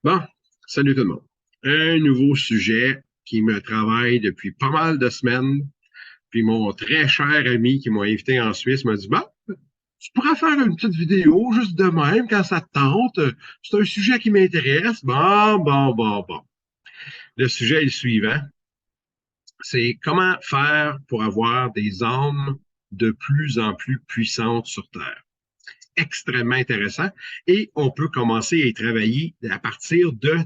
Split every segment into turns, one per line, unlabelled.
Bon, salut tout le monde. Un nouveau sujet qui me travaille depuis pas mal de semaines. Puis mon très cher ami qui m'a invité en Suisse m'a dit, bon, tu pourrais faire une petite vidéo juste de même quand ça te tente. C'est un sujet qui m'intéresse. Bon. Le sujet est le suivant. C'est comment faire pour avoir des armes de plus en plus puissantes sur Terre. Extrêmement intéressant et on peut commencer à y travailler à partir de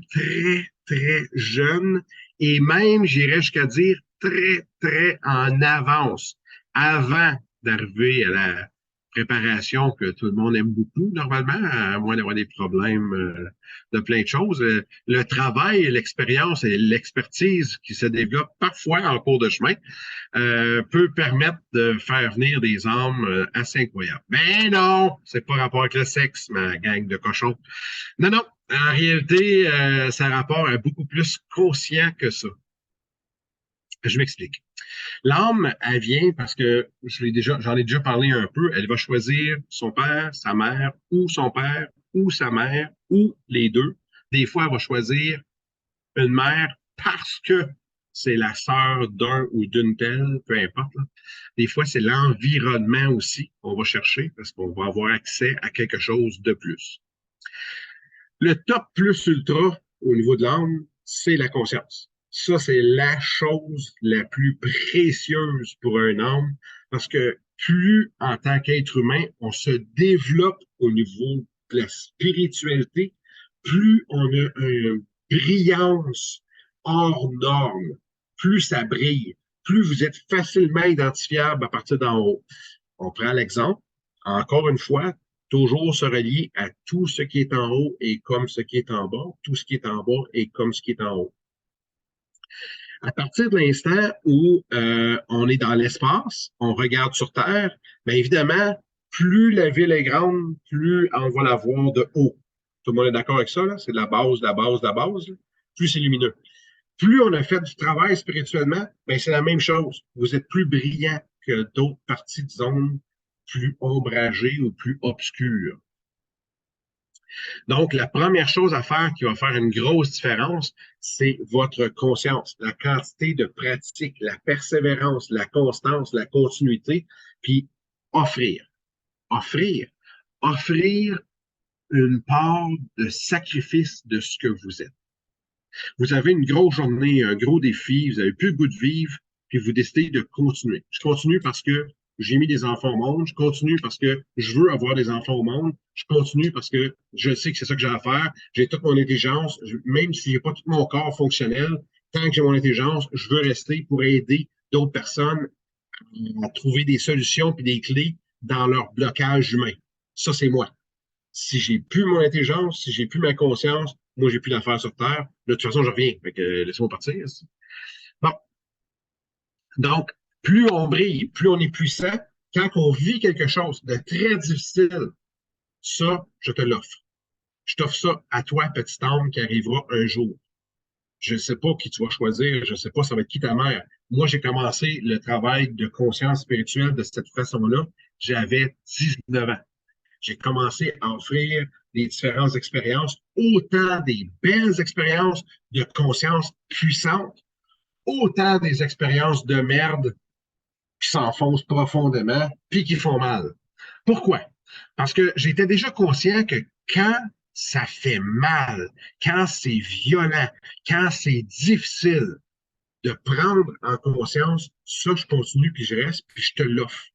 très jeune et même, j'irais jusqu'à dire, très en avance, avant d'arriver à la préparation que tout le monde aime beaucoup, normalement, à moins d'avoir des problèmes de plein de choses. Le travail, l'expérience et l'expertise qui se développent parfois en cours de chemin peut permettre de faire venir des hommes assez incroyables. Mais non, c'est pas rapport avec le sexe, ma gang de cochons. Non. En réalité, ça a rapport à beaucoup plus conscient que ça. Je m'explique. L'âme, elle vient parce que j'en ai déjà parlé un peu. Elle va choisir son père, sa mère, ou son père, ou sa mère, ou les deux. Des fois, elle va choisir une mère parce que c'est la sœur d'un ou d'une telle, peu importe. Là. Des fois, c'est l'environnement aussi qu'on va chercher parce qu'on va avoir accès à quelque chose de plus. Le top plus ultra au niveau de l'âme, c'est la conscience. Ça, c'est la chose la plus précieuse pour un homme parce que plus en tant qu'être humain, on se développe au niveau de la spiritualité, plus on a une brillance hors norme, plus ça brille, plus vous êtes facilement identifiable à partir d'en haut. On prend l'exemple, encore une fois, toujours se relier à tout ce qui est en haut et comme ce qui est en bas, tout ce qui est en bas et comme ce qui est en haut. À partir de l'instant où on est dans l'espace, on regarde sur Terre, bien évidemment, plus la ville est grande, plus on va la voir de haut. Tout le monde est d'accord avec ça, là? C'est de la base, de la base, de la base. Là. Plus c'est lumineux. Plus on a fait du travail spirituellement, ben c'est la même chose. Vous êtes plus brillant que d'autres parties de zone plus ombragées ou plus obscures. Donc, la première chose à faire qui va faire une grosse différence, c'est votre conscience, la quantité de pratique, la persévérance, la constance, la continuité, puis offrir, offrir, offrir une part de sacrifice de ce que vous êtes. Vous avez une grosse journée, un gros défi, vous n'avez plus le goût de vivre, puis vous décidez de continuer. Je continue parce que j'ai mis des enfants au monde, je continue parce que je veux avoir des enfants au monde, je continue parce que je sais que c'est ça que j'ai à faire, j'ai toute mon intelligence, même si j'ai pas tout mon corps fonctionnel, tant que j'ai mon intelligence, je veux rester pour aider d'autres personnes à trouver des solutions puis des clés dans leur blocage humain. Ça, c'est moi. Si j'ai plus mon intelligence, si j'ai plus ma conscience, moi, j'ai plus d'affaires sur Terre. De toute façon, je reviens. Fait que laissez-moi partir. Bon. Donc, plus on brille, plus on est puissant. Quand on vit quelque chose de très difficile, ça, je te l'offre. Je t'offre ça à toi, petite âme, qui arrivera un jour. Je ne sais pas qui tu vas choisir, je ne sais pas ça va être qui ta mère. Moi, j'ai commencé le travail de conscience spirituelle de cette façon-là. J'avais 19 ans. J'ai commencé à offrir des différentes expériences, autant des belles expériences de conscience puissante, autant des expériences de merde qui s'enfoncent profondément puis qui font mal. Pourquoi? Parce que j'étais déjà conscient que quand ça fait mal, quand c'est violent, quand c'est difficile de prendre en conscience, ça, je continue puis je reste puis je te l'offre.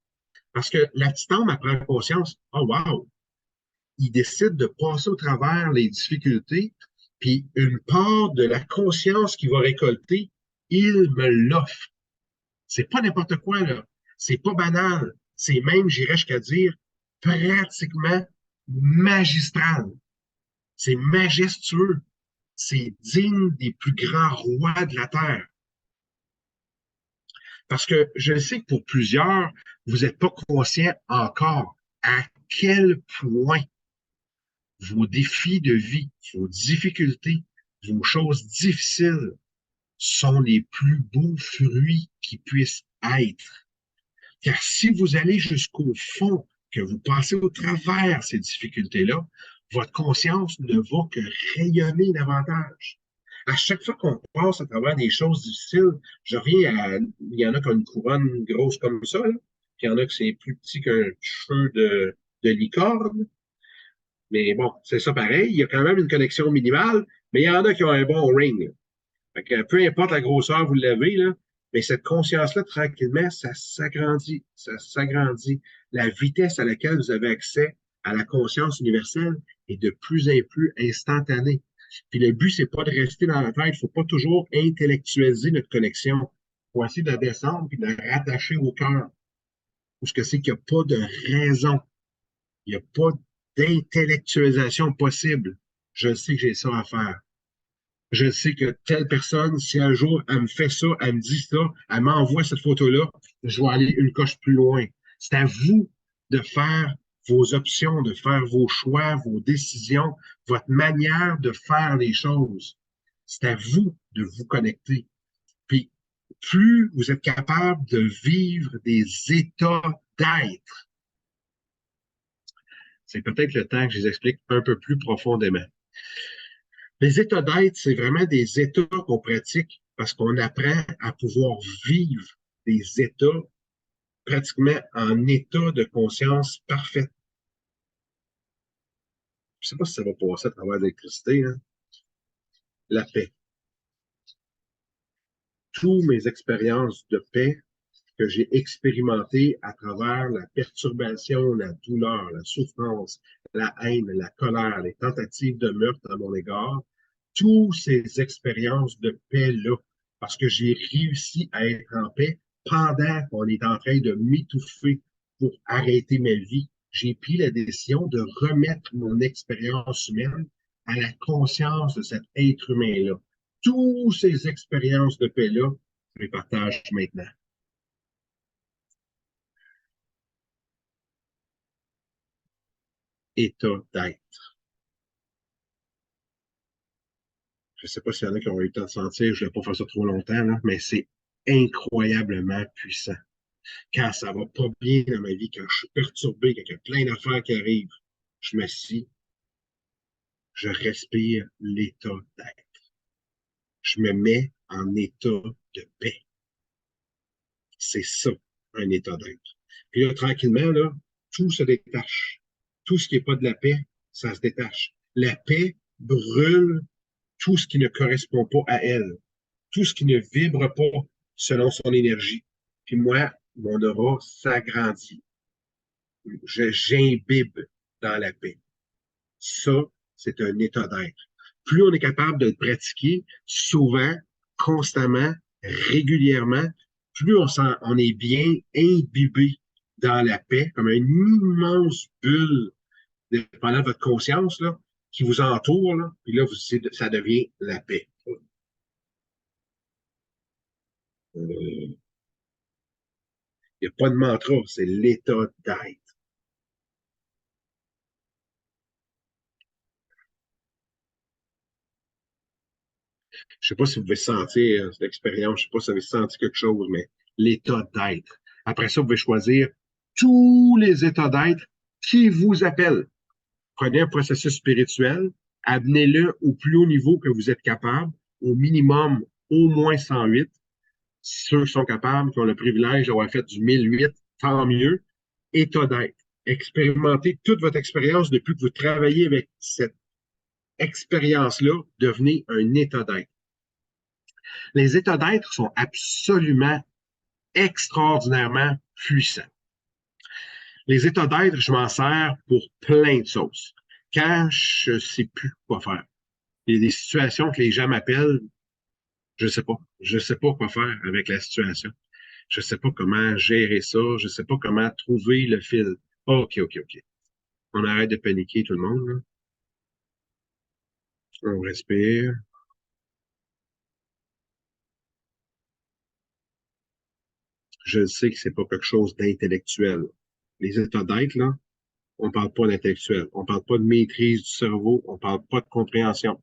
Parce que la petite âme, elle prend conscience, oh wow, il décide de passer au travers les difficultés, puis une part de la conscience qu'il va récolter, il me l'offre. C'est pas n'importe quoi, là. C'est pas banal. C'est même, j'irais jusqu'à dire, pratiquement magistral. C'est majestueux. C'est digne des plus grands rois de la Terre. Parce que je sais que pour plusieurs, vous n'êtes pas conscient encore à quel point vos défis de vie, vos difficultés, vos choses difficiles sont les plus beaux fruits qui puissent être. Car si vous allez jusqu'au fond, que vous passez au travers ces difficultés-là, votre conscience ne va que rayonner davantage. À chaque fois qu'on passe à travers des choses difficiles, je reviens à. Il y en a qui ont une couronne grosse comme ça, là, puis il y en a qui c'est plus petit qu'un cheveu de licorne. Mais bon, c'est ça pareil. Il y a quand même une connexion minimale, mais il y en a qui ont un bon ring. Fait que peu importe la grosseur, vous l'avez, là, mais cette conscience-là, tranquillement, ça s'agrandit, ça s'agrandit. La vitesse à laquelle vous avez accès à la conscience universelle est de plus en plus instantanée. Puis le but, c'est pas de rester dans la tête, il faut pas toujours intellectualiser notre connexion. Il faut essayer de la descendre puis de la rattacher au cœur. Parce que c'est qu'il n'y a pas de raison, il n'y a pas d'intellectualisation possible. Je sais que j'ai ça à faire. Je sais que telle personne, si un jour elle me fait ça, elle me dit ça, elle m'envoie cette photo-là, je vais aller une coche plus loin. C'est à vous de faire vos options, de faire vos choix, vos décisions, votre manière de faire les choses. C'est à vous de vous connecter. Puis, plus vous êtes capable de vivre des états d'être, c'est peut-être le temps que je les explique un peu plus profondément. Les états d'être, c'est vraiment des états qu'on pratique parce qu'on apprend à pouvoir vivre des états pratiquement en état de conscience parfaite. Je ne sais pas si ça va passer à travers l'électricité, hein? La paix. Toutes mes expériences de paix que j'ai expérimentées à travers la perturbation, la douleur, la souffrance, la haine, la colère, les tentatives de meurtre à mon égard, toutes ces expériences de paix-là, parce que j'ai réussi à être en paix pendant qu'on est en train de m'étouffer pour arrêter ma vie. J'ai pris la décision de remettre mon expérience humaine à la conscience de cet être humain-là. Toutes ces expériences de paix-là, je les partage maintenant. État d'être. Je ne sais pas s'il y en a qui ont eu le temps de sentir, je ne vais pas faire ça trop longtemps, là, mais c'est incroyablement puissant. Quand ça va pas bien dans ma vie, quand je suis perturbé, quand il y a plein d'affaires qui arrivent, je m'assis, je respire l'état d'être. Je me mets en état de paix. C'est ça, un état d'être. Puis là, tranquillement, là, tout se détache. Tout ce qui n'est pas de la paix, ça se détache. La paix brûle tout ce qui ne correspond pas à elle, tout ce qui ne vibre pas selon son énergie. Puis moi, mon aura s'agrandit. J'imbibe dans la paix. Ça, c'est un état d'être. Plus on est capable de le pratiquer souvent, constamment, régulièrement, plus on est bien imbibé dans la paix, comme une immense bulle, dépendant de votre conscience, là, qui vous entoure, là, puis là, ça devient la paix. Il n'y a pas de mantra, c'est l'état d'être. Je ne sais pas si vous pouvez sentir cette expérience, je ne sais pas si vous avez senti quelque chose, mais l'état d'être. Après ça, vous pouvez choisir tous les états d'être qui vous appellent. Prenez un processus spirituel, amenez-le au plus haut niveau que vous êtes capable, au minimum au moins 108. Ceux qui sont capables, qui ont le privilège d'avoir fait du 1008, tant mieux. État d'être. Expérimentez toute votre expérience depuis que vous travaillez avec cette expérience-là, devenez un état d'être. Les états d'être sont absolument extraordinairement puissants. Les états d'être, je m'en sers pour plein de choses. Quand je ne sais plus quoi faire, il y a des situations que les gens m'appellent, je ne sais pas. Je ne sais pas quoi faire avec la situation. Je ne sais pas comment gérer ça. Je ne sais pas comment trouver le fil. OK, OK, OK. On arrête de paniquer tout le monde, là. On respire. Je sais que c'est pas quelque chose d'intellectuel. Les états d'être, là, on parle pas d'intellectuel. On parle pas de maîtrise du cerveau. On parle pas de compréhension.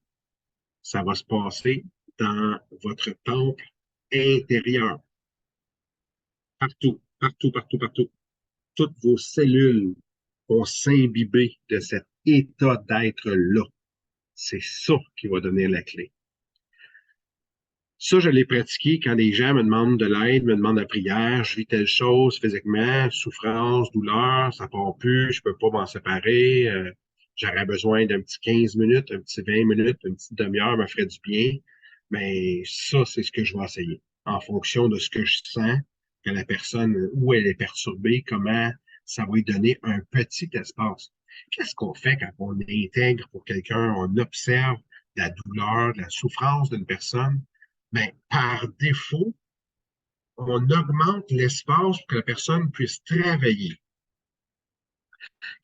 Ça va se passer dans votre temple intérieur. Partout, partout, partout, partout. Toutes vos cellules. vont s'imbiber de cet état d'être-là. C'est ça qui va donner la clé. Ça, je l'ai pratiqué quand les gens me demandent de l'aide, me demandent la prière, je vis telle chose physiquement, souffrance, douleur, ça part plus, je peux pas m'en séparer, j'aurais besoin d'un petit 15 minutes, un petit 20 minutes, une petite demi-heure me ferait du bien. Mais ça, c'est ce que je vais essayer. En fonction de ce que je sens, que la personne, où elle est perturbée, comment ça va lui donner un petit espace. Qu'est-ce qu'on fait quand on intègre pour quelqu'un, on observe la douleur, la souffrance d'une personne? Ben, par défaut, on augmente l'espace pour que la personne puisse travailler.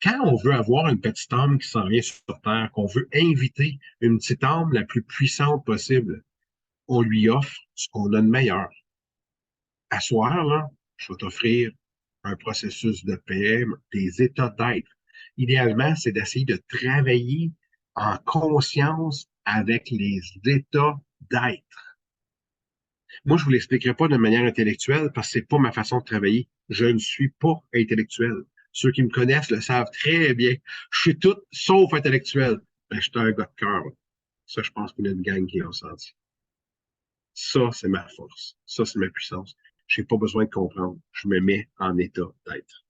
Quand on veut avoir une petite âme qui s'en vient sur Terre, qu'on veut inviter une petite âme la plus puissante possible, on lui offre ce qu'on a de meilleur. À soir, là, je vais t'offrir un processus de paix, des états d'être. Idéalement, c'est d'essayer de travailler en conscience avec les états d'être. Moi, je ne vous l'expliquerai pas de manière intellectuelle parce que c'est pas ma façon de travailler. Je ne suis pas intellectuel. Ceux qui me connaissent le savent très bien. Je suis tout sauf intellectuel. Ben, je suis un gars de cœur. Ça, je pense qu'il y a une gang qui l'a senti. Ça, c'est ma force. Ça, c'est ma puissance. Je n'ai pas besoin de comprendre. Je me mets en état d'être.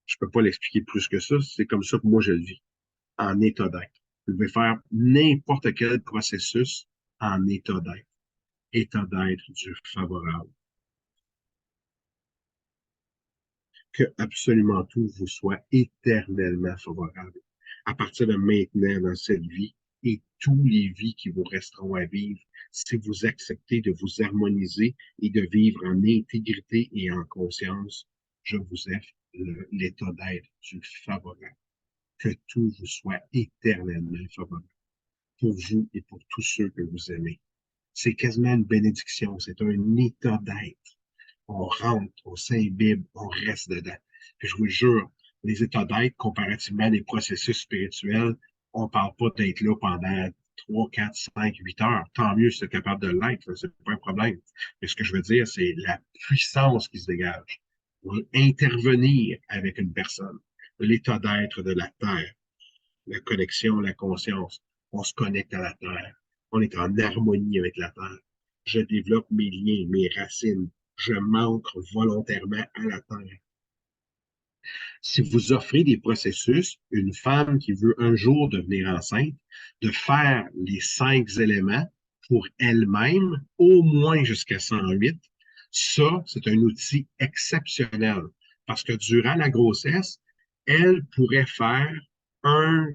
Je ne peux pas l'expliquer plus que ça. C'est comme ça que moi, je le vis. En état d'être. Vous pouvez faire n'importe quel processus en état d'être. État d'être du favorable. Que absolument tout vous soit éternellement favorable. À partir de maintenant, dans cette vie et tous les vies qui vous resteront à vivre, si vous acceptez de vous harmoniser et de vivre en intégrité et en conscience, je vous offre l'état d'être du favorable. Que tout vous soit éternellement favorable pour vous et pour tous ceux que vous aimez. C'est quasiment une bénédiction, c'est un état d'être. On rentre, on s'imbibe, on reste dedans. Puis je vous le jure, les états d'être, comparativement à des processus spirituels, on ne parle pas d'être là pendant 3, 4, 5, 8 heures. Tant mieux si c'est capable de l'être, c'est pas un problème. Mais ce que je veux dire, c'est la puissance qui se dégage pour intervenir avec une personne. L'état d'être de la Terre, la connexion, la conscience. On se connecte à la Terre. On est en harmonie avec la Terre. Je développe mes liens, mes racines. Je m'ancre volontairement à la Terre. Si vous offrez des processus, une femme qui veut un jour devenir enceinte, de faire les 5 éléments pour elle-même, au moins jusqu'à 108, ça, c'est un outil exceptionnel. Parce que durant la grossesse, elle pourrait faire un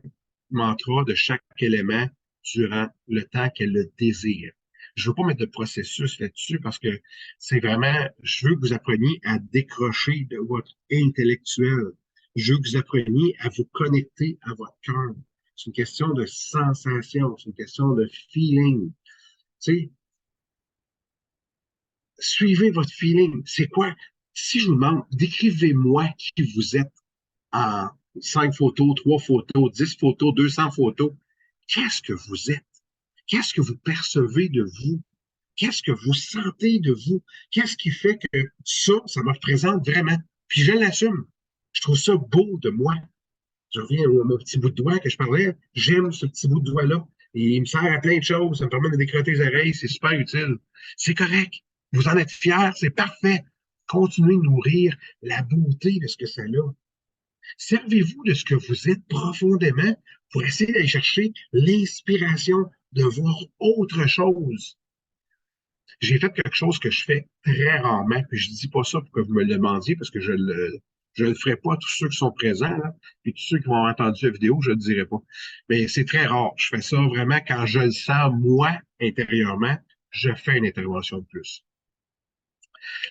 mantra de chaque élément durant le temps qu'elle le désire. Je ne veux pas mettre de processus là-dessus parce que c'est vraiment, je veux que vous appreniez à décrocher de votre intellectuel. Je veux que vous appreniez à vous connecter à votre cœur. C'est une question de sensation, c'est une question de feeling. Tu sais, suivez votre feeling. C'est quoi? Si je vous demande, décrivez-moi qui vous êtes en 5 photos, 3 photos, 10 photos, 200 photos. Qu'est-ce que vous êtes? Qu'est-ce que vous percevez de vous? Qu'est-ce que vous sentez de vous? Qu'est-ce qui fait que ça me représente vraiment? Puis je l'assume. Je trouve ça beau de moi. Je reviens à mon petit bout de doigt que je parlais. J'aime ce petit bout de doigt-là. Et il me sert à plein de choses. Ça me permet de décrotter les oreilles. C'est super utile. C'est correct. Vous en êtes fiers. C'est parfait. Continuez de nourrir la beauté de ce que ça a. Servez-vous de ce que vous êtes profondément pour essayer d'aller chercher l'inspiration de voir autre chose. J'ai fait quelque chose que je fais très rarement, puis je ne dis pas ça pour que vous me le demandiez, parce que je le ferai pas à tous ceux qui sont présents, là, puis tous ceux qui vont avoir entendu la vidéo, je ne le dirai pas. Mais c'est très rare. Je fais ça vraiment quand je le sens, moi, intérieurement, je fais une intervention de plus.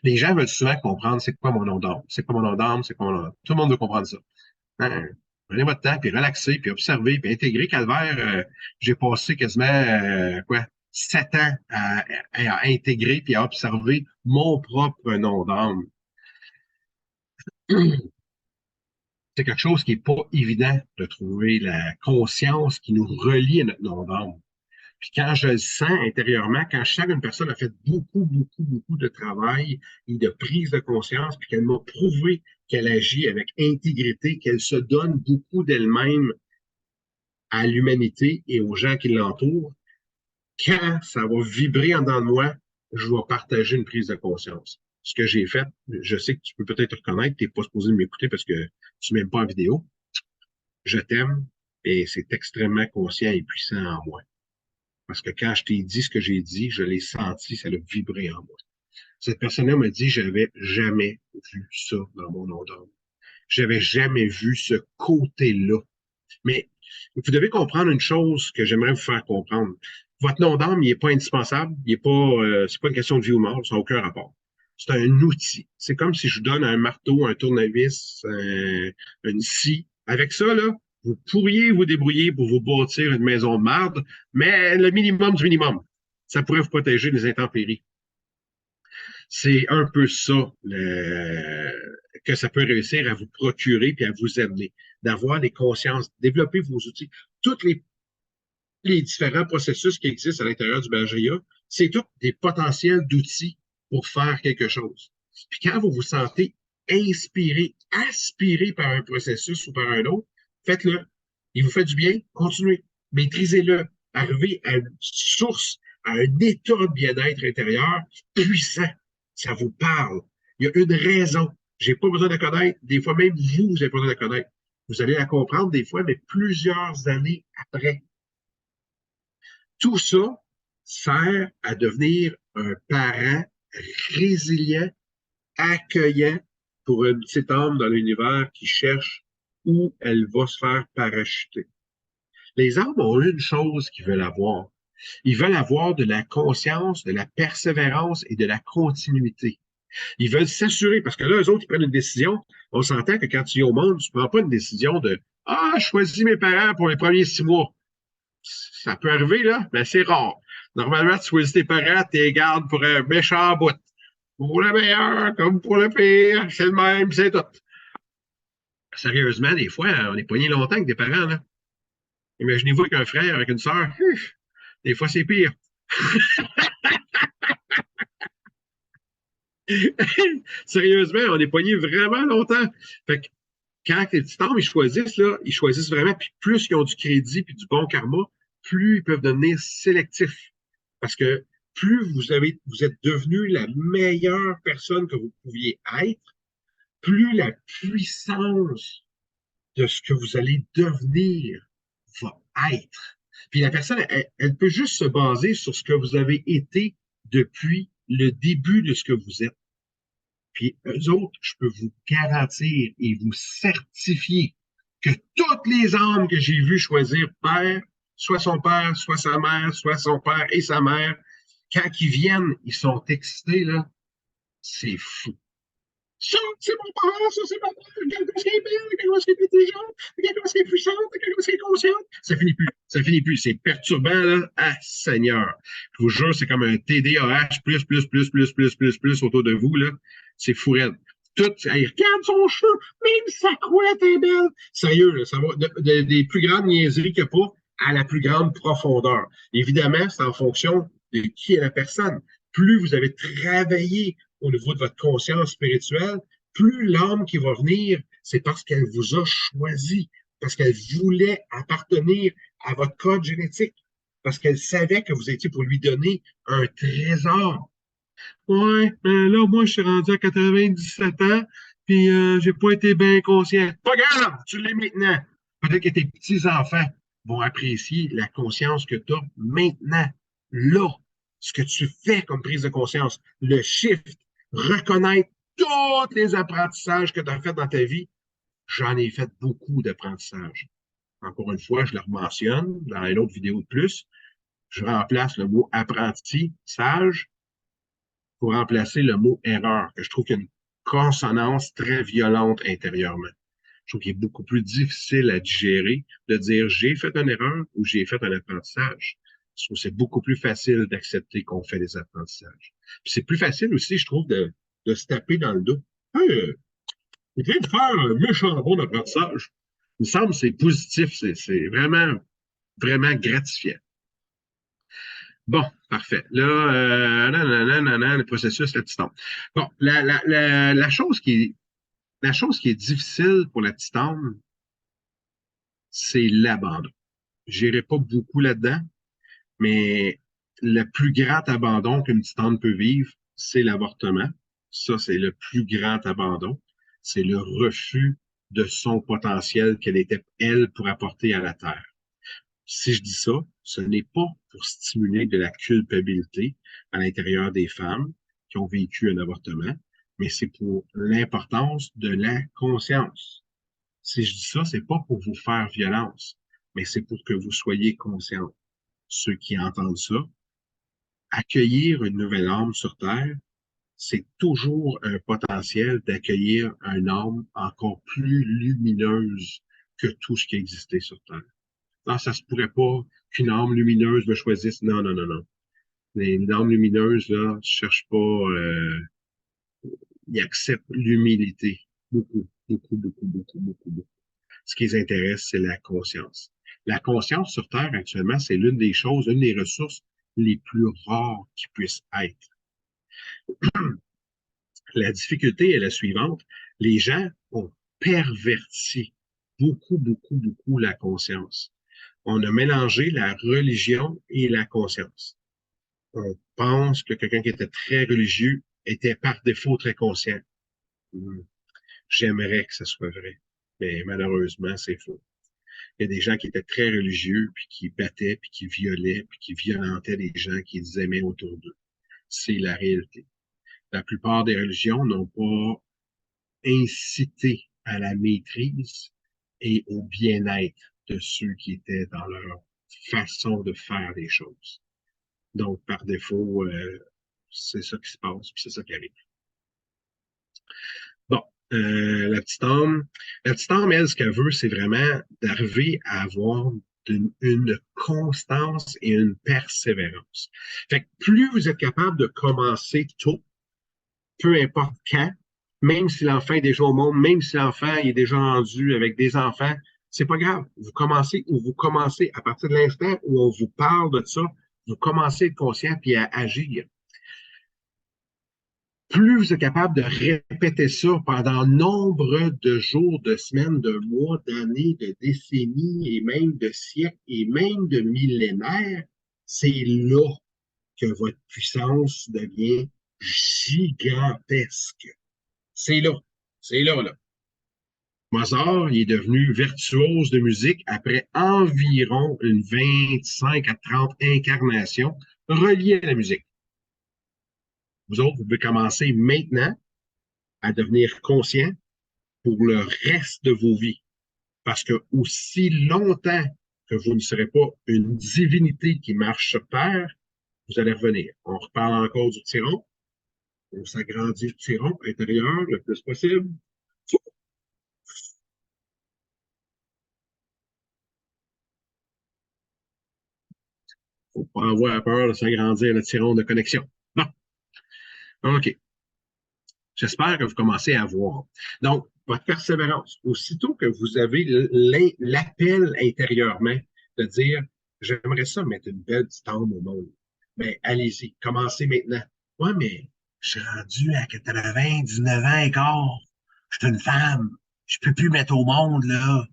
Les gens veulent souvent comprendre c'est quoi mon nom d'âme, c'est quoi mon nom d'âme, c'est quoi mon nom d'âme. Tout le monde veut comprendre ça. Hein? Prenez votre temps, puis relaxez, puis observez, puis intégrez. Calvaire, j'ai passé quasiment, 7 ans à intégrer puis à observer mon propre nom d'âme. C'est quelque chose qui n'est pas évident de trouver la conscience qui nous relie à notre nom d'âme. Puis quand je le sens intérieurement, quand je sens qu'une personne a fait beaucoup, beaucoup, beaucoup de travail et de prise de conscience, puis qu'elle m'a prouvé qu'elle agit avec intégrité, qu'elle se donne beaucoup d'elle-même à l'humanité et aux gens qui l'entourent, quand ça va vibrer en dedans de moi, je vais partager une prise de conscience. Ce que j'ai fait, je sais que tu peux peut-être reconnaître, tu n'es pas supposé m'écouter parce que tu ne m'aimes pas en vidéo. Je t'aime et c'est extrêmement conscient et puissant en moi. Parce que quand je t'ai dit ce que j'ai dit, je l'ai senti, ça a vibré en moi. Cette personne-là m'a dit, j'avais jamais vu ça dans mon nom d'âme. J'avais jamais vu ce côté-là. Mais vous devez comprendre une chose que j'aimerais vous faire comprendre. Votre nom d'âme, il n'est pas indispensable, il est pas, c'est pas une question de vie ou mort, ça n'a aucun rapport. C'est un outil. C'est comme si je vous donne un marteau, un tournevis, une scie. Avec ça, là, vous pourriez vous débrouiller pour vous bâtir une maison de marde, mais le minimum du minimum, ça pourrait vous protéger des intempéries. C'est un peu ça que ça peut réussir à vous procurer puis à vous amener, d'avoir des consciences, développer vos outils. Tous les différents processus qui existent à l'intérieur du BHIA, c'est tous des potentiels d'outils pour faire quelque chose. Puis quand vous vous sentez inspiré, aspiré par un processus ou par un autre, faites-le. Il vous fait du bien, continuez. Maîtrisez-le. Arrivez à une source, à un état de bien-être intérieur puissant. Ça vous parle. Il y a une raison. J'ai pas besoin de la connaître. Des fois, même vous, vous avez pas besoin de la connaître. Vous allez la comprendre des fois, mais plusieurs années après. Tout ça sert à devenir un parent résilient, accueillant pour une petite âme dans l'univers qui cherche où elle va se faire parachuter. Les âmes ont une chose qu'ils veulent avoir. Ils veulent avoir de la conscience, de la persévérance et de la continuité. Ils veulent s'assurer, parce que là, eux autres, ils prennent une décision. On s'entend que quand tu es au monde, tu ne prends pas une décision de Ah, je choisis mes parents pour les premiers 6 mois. Ça peut arriver, là, mais c'est rare. Normalement, tu choisis tes parents, tu les gardes pour un méchant bout. Pour le meilleur, comme pour le pire, c'est le même, c'est tout. Sérieusement, des fois, on est poigné longtemps avec des parents, là. Imaginez-vous avec un frère, avec une sœur. Des fois, c'est pire. Sérieusement, on est poigné vraiment longtemps. Fait que quand les petits hommes, ils choisissent, là, ils choisissent vraiment, puis plus ils ont du crédit puis du bon karma, plus ils peuvent devenir sélectifs. Parce que plus vous êtes devenu la meilleure personne que vous pouviez être, plus la puissance de ce que vous allez devenir va être. Puis la personne, elle peut juste se baser sur ce que vous avez été depuis le début de ce que vous êtes. Puis eux autres, je peux vous garantir et vous certifier que toutes les âmes que j'ai vues choisir père, soit son père, soit sa mère, soit son père et sa mère, quand ils viennent, ils sont excités, là. C'est fou. Ça, c'est mon père, ça, c'est mon père. Regarde comment c'est belle, regarde comment c'est intelligente, regarde comment c'est puissante, regarde comment c'est consciente. Ça finit plus. Ça finit plus. C'est perturbant, là. Ah, Seigneur. Je vous jure, c'est comme un TDAH plus autour de vous, là. C'est fou raide. Tout, hey, regarde son cheveu, même sa couette est belle. Sérieux, là, ça va des plus grandes niaiseries que pas à la plus grande profondeur. Évidemment, c'est en fonction de qui est la personne. Plus vous avez travaillé au niveau de votre conscience spirituelle, plus l'âme qui va venir, c'est parce qu'elle vous a choisi, parce qu'elle voulait appartenir à votre code génétique, parce qu'elle savait que vous étiez pour lui donner un trésor. Ouais, ben là, moi, je suis rendu à 97 ans, puis j'ai pas été bien conscient. Pas grave, tu l'es maintenant. Peut-être que tes petits-enfants vont apprécier la conscience que tu as maintenant, là, ce que tu fais comme prise de conscience, le shift, reconnaître tous les apprentissages que tu as fait dans ta vie. J'en ai fait beaucoup d'apprentissages. Encore une fois, je le mentionne dans une autre vidéo de plus. Je remplace le mot apprenti, sage, pour remplacer le mot erreur, que je trouve qu'il y a une consonance très violente intérieurement. Je trouve qu'il est beaucoup plus difficile à digérer de dire j'ai fait une erreur ou j'ai fait un apprentissage. Je trouve que c'est beaucoup plus facile d'accepter qu'on fait des apprentissages. Puis c'est plus facile aussi, je trouve, de se taper dans le dos. Hey, il vient de faire un méchant bon apprentissage. Il me semble que c'est positif, c'est vraiment, vraiment gratifiant. Bon, parfait. Là, nanana, le processus, la petite âme. Bon, la chose qui est difficile pour la petite âme, c'est l'abandon. J'irai pas beaucoup là-dedans, mais le plus grand abandon qu'une petite âme peut vivre, c'est l'avortement. Ça, c'est le plus grand abandon. C'est le refus de son potentiel qu'elle était, elle, pour apporter à la Terre. Si je dis ça, ce n'est pas pour stimuler de la culpabilité à l'intérieur des femmes qui ont vécu un avortement, mais c'est pour l'importance de la conscience. Si je dis ça, c'est pas pour vous faire violence, mais c'est pour que vous soyez conscients. Ceux qui entendent ça, accueillir une nouvelle âme sur Terre, c'est toujours un potentiel d'accueillir une âme encore plus lumineuse que tout ce qui existait sur Terre. Non, ça se pourrait pas qu'une âme lumineuse me choisisse. Non, non, non, non. Les âmes lumineuses, là, ne cherchent pas, ils acceptent l'humilité. Beaucoup, beaucoup, beaucoup, beaucoup, beaucoup, beaucoup. Ce qui les intéresse, c'est la conscience. La conscience sur Terre, actuellement, c'est l'une des choses, une des ressources les plus rares qui puissent être. La difficulté est la suivante. Les gens ont perverti beaucoup, beaucoup, beaucoup la conscience. On a mélangé la religion et la conscience. On pense que quelqu'un qui était très religieux était par défaut très conscient. J'aimerais que ce soit vrai, mais malheureusement, c'est faux. Il y a des gens qui étaient très religieux, puis qui battaient, puis qui violaient, puis qui violentaient les gens qu'ils aimaient autour d'eux. C'est la réalité. La plupart des religions n'ont pas incité à la maîtrise et au bien-être de ceux qui étaient dans leur façon de faire les choses. Donc, par défaut, c'est ça qui se passe, puis c'est ça qui arrive. Bon, la petite âme, elle, ce qu'elle veut, c'est vraiment d'arriver à avoir une constance et une persévérance. Fait que plus vous êtes capable de commencer tôt, peu importe quand, même si l'enfant est déjà au monde, même si l'enfant est déjà rendu avec des enfants, c'est pas grave. Vous commencez ou vous commencez à partir de l'instant où on vous parle de ça, vous commencez à être conscient puis à agir. Plus vous êtes capable de répéter ça pendant nombre de jours, de semaines, de mois, d'années, de décennies et même de siècles et même de millénaires, c'est là que votre puissance devient gigantesque. C'est là. C'est là, là. Mozart, il est devenu virtuose de musique après environ une 25 à 30 incarnations reliées à la musique. Vous autres, vous pouvez commencer maintenant à devenir conscient pour le reste de vos vies. Parce que aussi longtemps que vous ne serez pas une divinité qui marche sur Terre, vous allez revenir. On reparle encore du tyron. On s'agrandit le tyron intérieur le plus possible. Faut pas avoir peur de s'agrandir le tyron de connexion. Bon, OK. J'espère que vous commencez à voir. Donc, votre persévérance, aussitôt que vous avez l'appel intérieurement de dire, j'aimerais ça mettre une belle petite âme au monde, mais allez-y, commencez maintenant. Ouais, mais je suis rendu à 99 ans et quart. Je suis une femme. Je peux plus mettre au monde, là.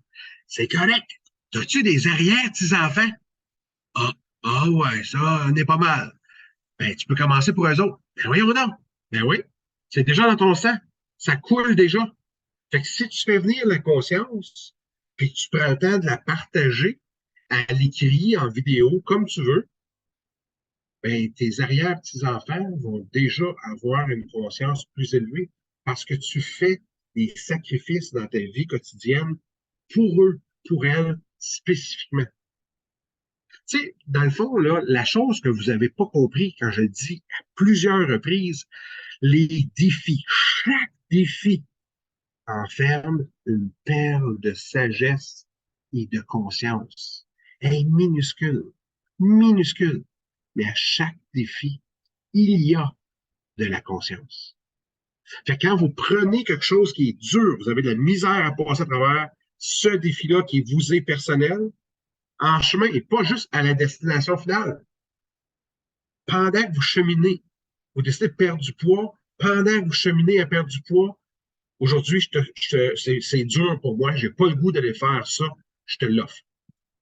C'est correct. As-tu des arrière-petits-enfants? Ah, ah ouais, ça, on est pas mal. Ben, tu peux commencer pour eux autres. Ben voyons donc. Ben oui. C'est déjà dans ton sang. Ça coule déjà. Fait que si tu fais venir la conscience, puis que tu prends le temps de la partager à l'écrit, en vidéo, comme tu veux, ben, tes arrière-petits-enfants vont déjà avoir une conscience plus élevée parce que tu fais des sacrifices dans ta vie quotidienne pour eux, pour elles, spécifiquement. Tu sais, dans le fond, là, la chose que vous n'avez pas compris quand je dis à plusieurs reprises, les défis, chaque défi enferme une perle de sagesse et de conscience. Elle est minuscule, minuscule, mais à chaque défi, il y a de la conscience. Fait que quand vous prenez quelque chose qui est dur, vous avez de la misère à passer à travers ce défi-là qui vous est personnel, en chemin et pas juste à la destination finale. pendant que vous cheminez, vous décidez de perdre du poids, pendant que vous cheminez à perdre du poids, aujourd'hui, c'est dur pour moi, j'ai pas le goût d'aller faire ça, je te l'offre.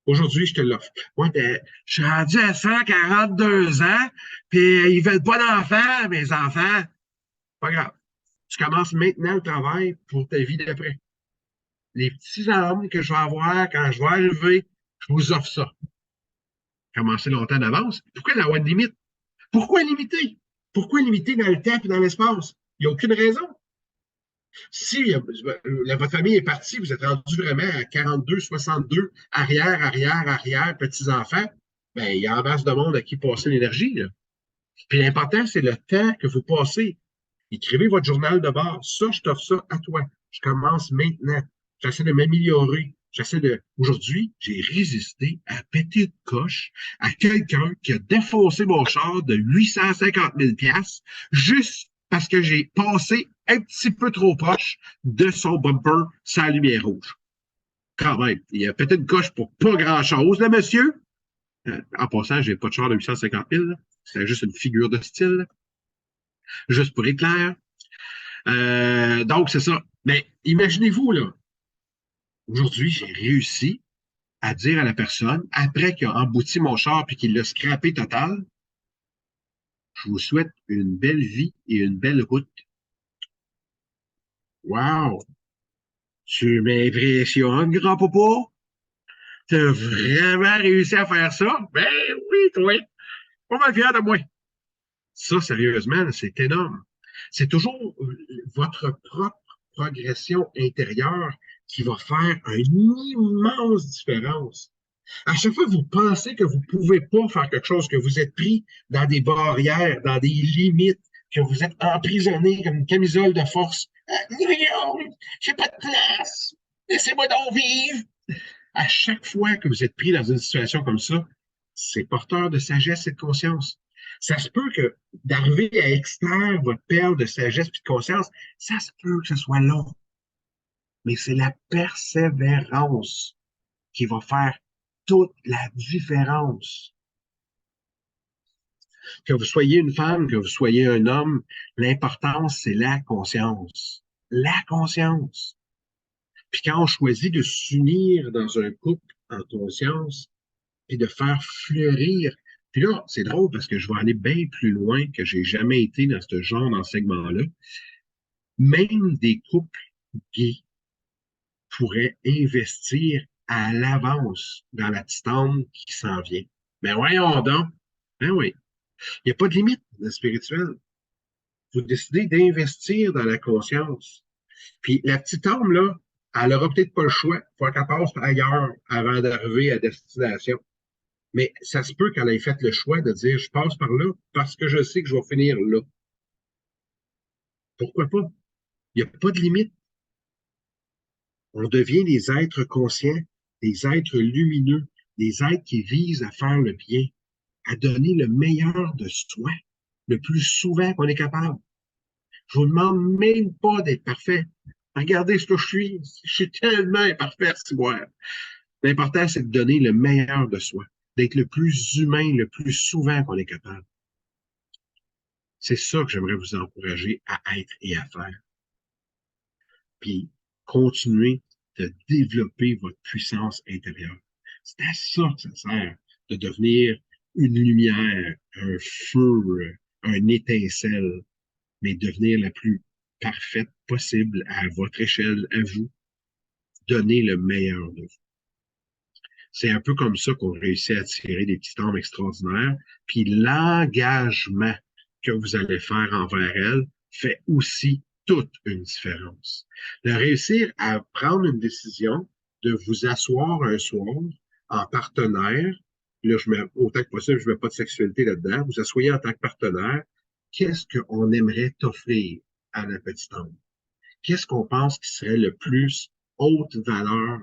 Aujourd'hui, je te l'offre. Moi, ben, je suis rendu à 142 ans, puis ils veulent pas d'enfants, mes enfants. Pas grave. Tu commences maintenant le travail pour ta vie d'après. Les petits hommes que je vais avoir quand je vais arriver, je vous offre ça. Commencez longtemps d'avance. Pourquoi avoir une limite? Pourquoi limiter? Pourquoi limiter dans le temps et dans l'espace? Il n'y a aucune raison. Si votre famille est partie, vous êtes rendu vraiment à 42, 62, arrière, petits-enfants, ben, il y a en masse de monde à qui passer l'énergie. Là. Puis l'important, c'est le temps que vous passez. Écrivez votre journal de bord. Ça, je t'offre ça à toi. Je commence maintenant. J'essaie de m'améliorer. J'essaie de. Aujourd'hui, j'ai résisté à péter de coche à quelqu'un qui a défoncé mon char de 850 000 juste parce que j'ai passé un petit peu trop proche de son bumper sans lumière rouge. Quand même, il a pété une coche pour pas grand-chose, le monsieur. En passant, j'ai pas de char de 850 000. C'était juste une figure de style. Juste pour éclair. Donc, c'est ça. Mais imaginez-vous, là, aujourd'hui, j'ai réussi à dire à la personne, après qu'il a embouti mon char puis qu'il l'a scrappé total, je vous souhaite une belle vie et une belle route. Wow! Tu m'impressionnes, grand-papa? T'as vraiment réussi à faire ça? Ben oui, toi! Pas mal fier de moi. Ça, sérieusement, c'est énorme. C'est toujours votre propre progression intérieure qui va faire une immense différence. À chaque fois que vous pensez que vous ne pouvez pas faire quelque chose, que vous êtes pris dans des barrières, dans des limites, que vous êtes emprisonné comme une camisole de force, j'ai pas de place, laissez-moi donc vivre. À chaque fois que vous êtes pris dans une situation comme ça, c'est porteur de sagesse et de conscience. Ça se peut que d'arriver à extraire votre perle de sagesse et de conscience, ça se peut que ce soit long. Mais c'est la persévérance qui va faire toute la différence. Que vous soyez une femme, que vous soyez un homme, l'importance, c'est la conscience. La conscience. Puis quand on choisit de s'unir dans un couple en conscience, puis de faire fleurir. Puis là, c'est drôle parce que je vais aller bien plus loin que j'ai jamais été dans ce genre d'enseignement-là. Même des couples gays pourraient investir à l'avance dans la petite âme qui s'en vient. Mais voyons donc. Ben oui. Il n'y a pas de limite dans le spirituel. Vous décidez d'investir dans la conscience. Puis la petite âme, là, elle n'aura peut-être pas le choix. Il faut qu'elle passe ailleurs avant d'arriver à destination. Mais ça se peut qu'elle ait fait le choix de dire je passe par là parce que je sais que je vais finir là. Pourquoi pas? Il n'y a pas de limite. On devient des êtres conscients, des êtres lumineux, des êtres qui visent à faire le bien, à donner le meilleur de soi, le plus souvent qu'on est capable. Je vous demande même pas d'être parfait. Regardez ce que je suis. Je suis tellement imparfait, c'est moi. L'important, c'est de donner le meilleur de soi, d'être le plus humain, le plus souvent qu'on est capable. C'est ça que j'aimerais vous encourager à être et à faire. Puis, continuer de développer votre puissance intérieure. C'est à ça que ça sert de devenir une lumière, un feu, un étincelle, mais devenir la plus parfaite possible à votre échelle, à vous. Donner le meilleur de vous. C'est un peu comme ça qu'on réussit à attirer des petites âmes extraordinaires. Puis l'engagement que vous allez faire envers elles fait aussi toute une différence. De réussir à prendre une décision, de vous asseoir un soir en partenaire, là, autant que possible, je ne mets pas de sexualité là-dedans, vous asseyez en tant que partenaire, qu'est-ce qu'on aimerait t'offrir à la petite âme? Qu'est-ce qu'on pense qui serait le plus haute valeur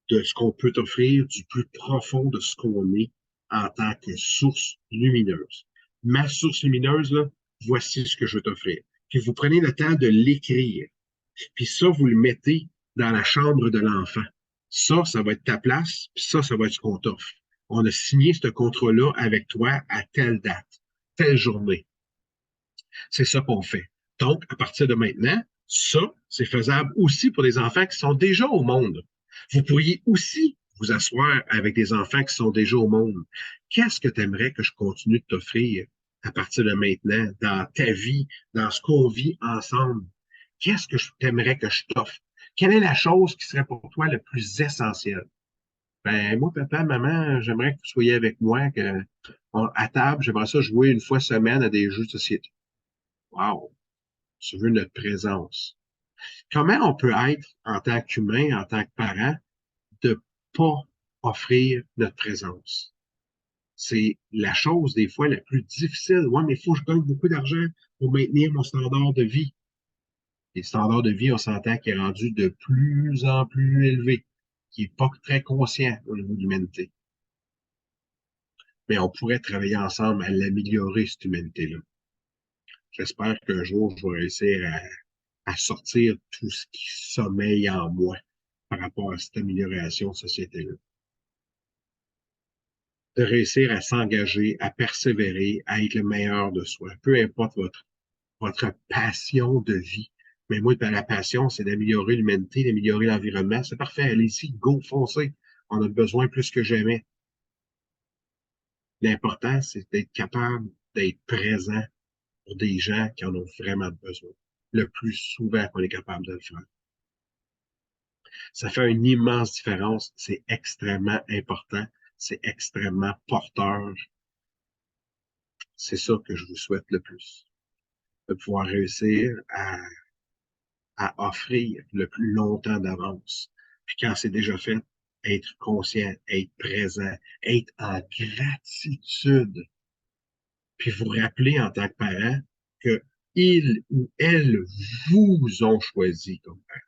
de ce qu'on peut offrir, du plus profond de ce qu'on est en tant que source lumineuse. Ma source lumineuse, là, voici ce que je veux t'offrir. Puis vous prenez le temps de l'écrire. Puis ça, vous le mettez dans la chambre de l'enfant. Ça va être ta place, puis ça va être ce qu'on t'offre. On a signé ce contrat-là avec toi à telle date, telle journée. C'est ça qu'on fait. Donc, à partir de maintenant, ça, c'est faisable aussi pour des enfants qui sont déjà au monde. Vous pourriez aussi vous asseoir avec des enfants qui sont déjà au monde. Qu'est-ce que tu aimerais que je continue de t'offrir à partir de maintenant, dans ta vie, dans ce qu'on vit ensemble? Qu'est-ce que tu aimerais que je t'offre? Quelle est la chose qui serait pour toi le plus essentiel? Ben, moi, papa, maman, j'aimerais que vous soyez avec moi, à table, j'aimerais ça jouer une fois semaine à des jeux de société. Wow! Tu veux notre présence. Comment on peut être, en tant qu'humain, en tant que parent, de pas offrir notre présence? C'est la chose, des fois, la plus difficile. Ouais, mais il faut que je gagne beaucoup d'argent pour maintenir mon standard de vie. Les standards de vie, on s'entend qu'il est rendu de plus en plus élevé, qui n'est pas très conscient au niveau de l'humanité. Mais on pourrait travailler ensemble à l'améliorer, cette humanité-là. J'espère qu'un jour, je vais réussir à sortir tout ce qui sommeille en moi par rapport à cette amélioration de société-là. De réussir à s'engager, à persévérer, à être le meilleur de soi, peu importe votre passion de vie. Mais moi, la passion, c'est d'améliorer l'humanité, d'améliorer l'environnement. C'est parfait, allez-y, go, foncez. On a besoin plus que jamais. L'important, c'est d'être capable d'être présent pour des gens qui en ont vraiment besoin. Le plus souvent qu'on est capable de le faire. Ça fait une immense différence. C'est extrêmement important. C'est extrêmement porteur. C'est ça que je vous souhaite le plus. De pouvoir réussir à offrir le plus longtemps d'avance. Puis quand c'est déjà fait, être conscient, être présent, être en gratitude. Puis vous rappeler en tant que parent que ils ou elles vous ont choisi comme parent.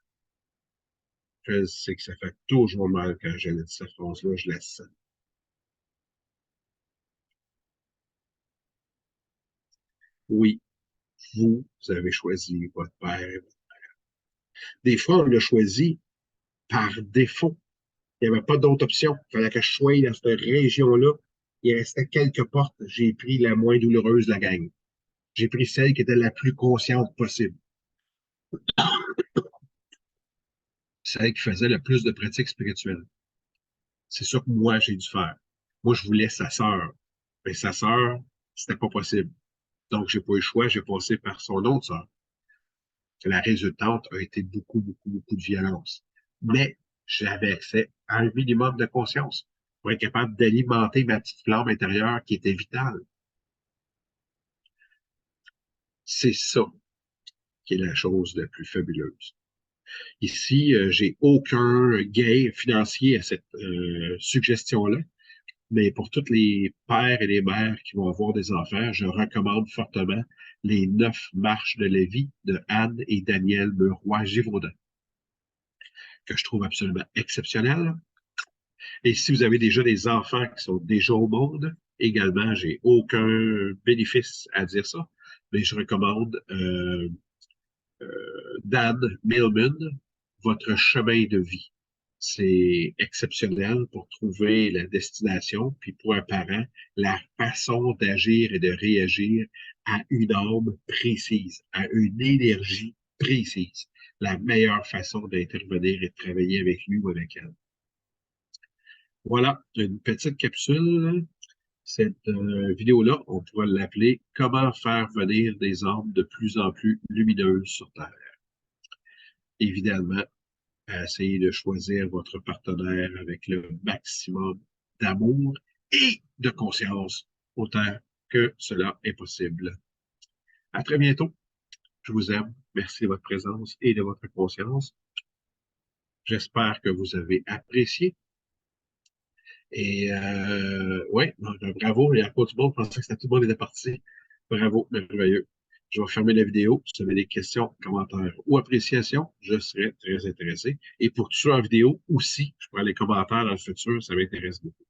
Je sais que ça fait toujours mal quand je dis cette phrase-là, je la sens. Oui, vous avez choisi votre père. Des fois, on l'a choisi par défaut. Il n'y avait pas d'autre option. Il fallait que je sois dans cette région-là. Il restait quelques portes. J'ai pris la moins douloureuse de la gang. J'ai pris celle qui était la plus consciente possible. Celle qui faisait le plus de pratiques spirituelles. C'est ça que moi, j'ai dû faire. Moi, je voulais sa sœur. Mais sa sœur, c'était pas possible. Donc, j'ai pas eu le choix. J'ai passé par son autre sœur. La résultante a été beaucoup, beaucoup, beaucoup de violence. Mais j'avais accès à un minimum de conscience pour être capable d'alimenter ma petite flamme intérieure qui était vitale. C'est ça qui est la chose la plus fabuleuse. Ici, j'ai aucun gain financier à cette suggestion-là, mais pour tous les pères et les mères qui vont avoir des enfants, je recommande fortement les 9 marches de la vie de Anne et Daniel Meroy-Givaudan, que je trouve absolument exceptionnel. Et si vous avez déjà des enfants qui sont déjà au monde, également, j'ai aucun bénéfice à dire ça, mais je recommande Dan Millman, Votre chemin de vie. C'est exceptionnel pour trouver la destination, puis pour un parent, la façon d'agir et de réagir à une âme précise, à une énergie précise. La meilleure façon d'intervenir et de travailler avec lui ou avec elle. Voilà, une petite capsule. Cette vidéo-là, on pourrait l'appeler Comment faire venir des âmes de plus en plus lumineuses sur Terre. Évidemment, à essayer de choisir votre partenaire avec le maximum d'amour et de conscience, autant que cela est possible. À très bientôt. Je vous aime. Merci de votre présence et de votre conscience. J'espère que vous avez apprécié. Et ouais, bravo. Il y a pas tout le monde pensait que c'était tout le monde était parti. Bravo, merveilleux. Je vais fermer la vidéo. Si vous avez des questions, commentaires ou appréciations, je serai très intéressé. Et pour tout ça en vidéo aussi, je prends les commentaires dans le futur, ça m'intéresse beaucoup.